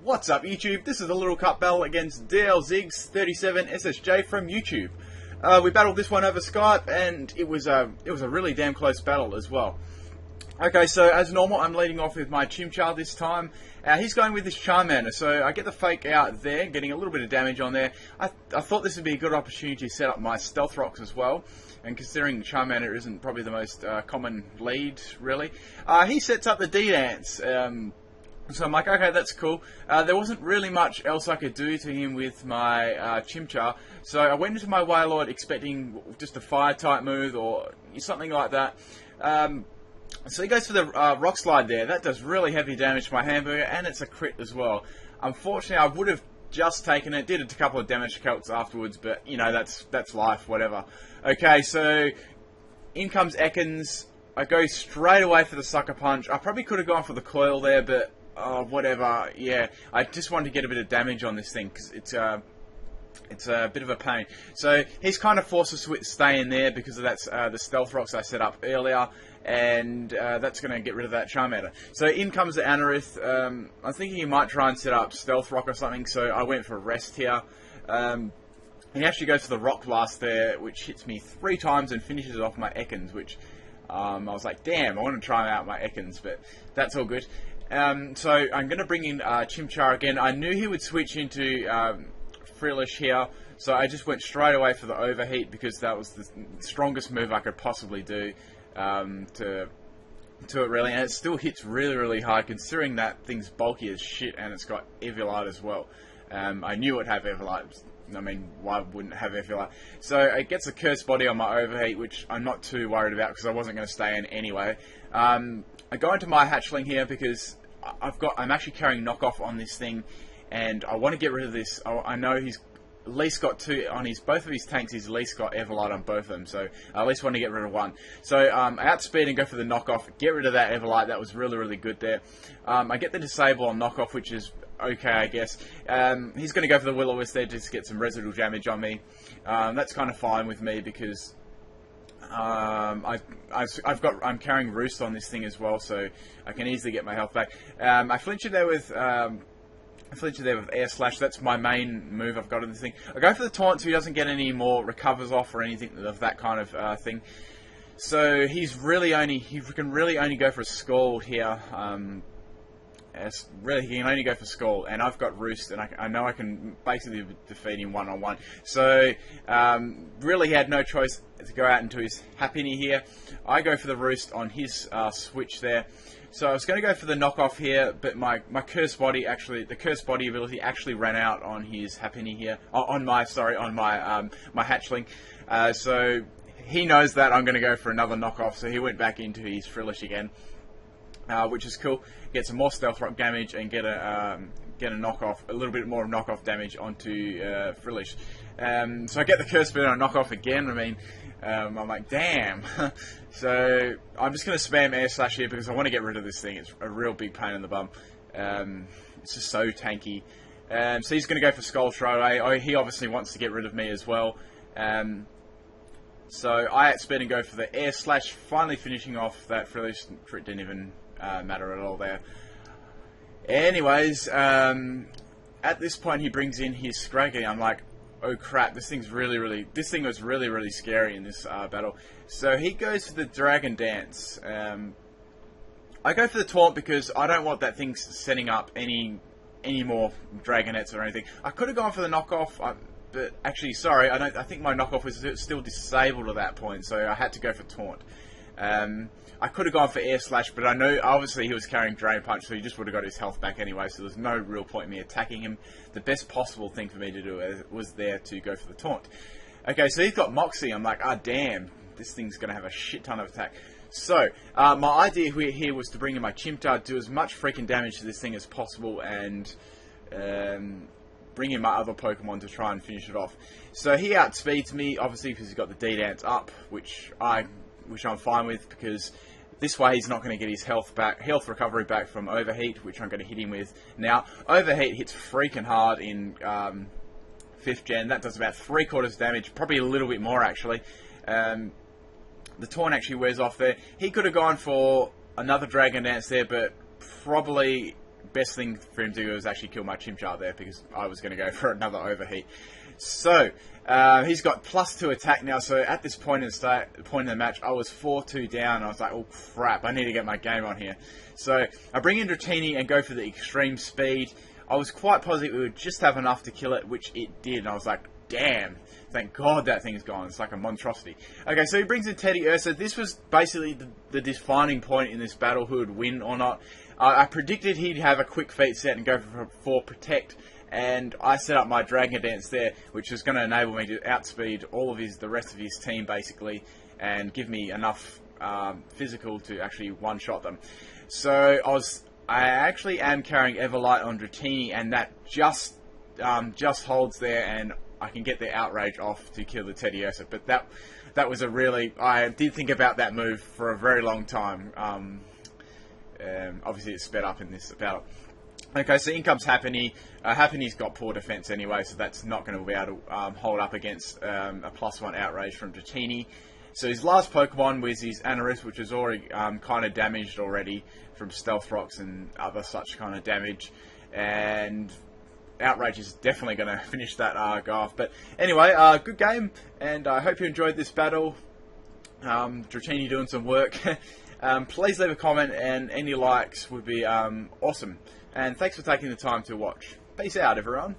What's up YouTube? This is a little cup battle against dlziggz37ssj from YouTube. We battled this one over Skype and it was a really damn close battle as well. Okay, so as normal I'm leading off with my Chimchar this time. He's going with this Charmander, so I get the fake out there, getting a little bit of damage on there. I thought this would be a good opportunity to set up my Stealth Rocks as well, and considering Charmander isn't probably the most common lead really, he sets up the D-Dance. So I'm like, okay, that's cool. There wasn't really much else I could do to him with my Chimchar, so I went into my Wailord expecting just a fire type move or something like that. So he goes for the Rock Slide there. That does really heavy damage to my Hamburger, and it's a crit as well. Unfortunately, I would have just taken it, did a couple of damage calcs afterwards, but you know, that's life, whatever. Okay, so in comes Ekans. I go straight away for the Sucker Punch. I probably could have gone for the Coil there, but whatever, yeah. I just wanted to get a bit of damage on this thing, because it's a bit of a pain. So he's kind of forced to stay in there because of the Stealth Rocks I set up earlier, and that's going to get rid of that Charmander. So in comes the Anorith. I'm thinking he might try and set up Stealth Rock or something, so I went for Rest here. He actually goes for the Rock Blast there, which hits me 3 times and finishes off my Ekans, which I was like, damn, I want to try out my Ekans, but that's all good. So I'm going to bring in Chimchar again. I knew he would switch into Frillish here, so I just went straight away for the Overheat because that was the strongest move I could possibly do to it really, and it still hits really hard considering that thing's bulky as shit and it's got Eviolite as well. I knew it would have Eviolite. I mean, why wouldn't it have Eviolite? So it gets a Curse Body on my Overheat, which I'm not too worried about because I wasn't going to stay in anyway. I go into my Hatchling here because I'm actually carrying Knockoff on this thing, and I want to get rid of this. I know he's at least got 2 on both of his tanks. He's at least got Eviolite on both of them, so I at least want to get rid of 1. So I outspeed and go for the Knockoff, get rid of that Eviolite. That was really good there. I get the Disable on Knockoff, which is okay, I guess. He's going to go for the Will-O-Wisp there just to get some residual damage on me. That's kind of fine with me because I'm carrying Roost on this thing as well, so I can easily get my health back. I flinch it there with Air Slash. That's my main move I've got in this thing. I go for the Taunt so he doesn't get any more recovers off or anything of that kind of thing. So he can really only go for a Scald here. Really, he can only go for Scald, and I've got Roost, and I know I can basically defeat him one-on-one. So, really he had no choice to go out into his Happiny here. I go for the Roost on his switch there. So I was going to go for the Knockoff here, but my Curse Body the Curse Body ability actually ran out on his Happiny here, on my Hatchling. So he knows that I'm going to go for another Knockoff, so he went back into his Frillish again. Which is cool. Get some more Stealth Rock damage and get a Knockoff, a little bit more Knockoff damage onto Frillish. So I get the Curse Body on Knockoff again. I mean, I'm like, damn. So I'm just going to spam Air Slash here because I want to get rid of this thing. It's a real big pain in the bum. It's just so tanky. So he's going to go for Skull straight away. He obviously wants to get rid of me as well. So I outspeed and go for the Air Slash, finally finishing off that Frillish. Crit didn't even matter at all there. Anyways, at this point he brings in his Scraggy. I'm like, oh crap, this thing was really scary in this battle. So he goes for the Dragon Dance. I go for the Taunt because I don't want that thing setting up any more Dragonettes or anything. I could have gone for the Knockoff, but actually, sorry, I think my Knockoff was still disabled at that point, so I had to go for Taunt. I could have gone for Air Slash, but I know obviously he was carrying Drain Punch, so he just would have got his health back anyway, so there's no real point in me attacking him. The best possible thing for me to do was there to go for the Taunt. Okay, so he's got Moxie. I'm like, ah, damn, this thing's going to have a shit ton of attack. So, my idea here was to bring in my Chimchar, do as much freaking damage to this thing as possible, and bring in my other Pokemon to try and finish it off. So he outspeeds me, obviously, because he's got the D-Dance up, which I'm fine with, because this way he's not going to get his health recovery back from Overheat, which I'm going to hit him with. Now, Overheat hits freaking hard in 5th gen. That does about 3/4 damage, probably a little bit more actually. The Taunt actually wears off there. He could have gone for another Dragon Dance there, but probably best thing for him to do was actually kill my Chimchar there, because I was going to go for another overheat. So, he's got +2 attack now, so at this point in the match, I was 4-2 down. I was like, oh crap, I need to get my game on here. So, I bring in Dratini and go for the extreme speed. I was quite positive it would just have enough to kill it, which it did, and I was like, damn, thank God that thing's gone. It's like a monstrosity. Okay, so he brings in Teddy Ursa. This was basically the defining point in this battle, who would win or not. I predicted he'd have a quick feat set and go for Protect, and I set up my Dragon Dance there, which was going to enable me to outspeed all of the rest of his team, basically, and give me enough physical to actually one-shot them. So I actually am carrying Everlight on Dratini, and that just holds there, and I can get the Outrage off to kill the Teddy Ursa. But that was I did think about that move for a very long time. Obviously it's sped up in this battle. Okay, so in comes Happiny. Happiny's got poor defense anyway, so that's not going to be able to hold up against a +1 Outrage from Dratini. So his last Pokemon was his Anorith, which is already kind of damaged already from Stealth Rocks and other such kind of damage. And Outrage is definitely going to finish that go off. But anyway, good game, and I hope you enjoyed this battle. Dratini doing some work. Please leave a comment, and any likes would be awesome. And thanks for taking the time to watch. Peace out, everyone.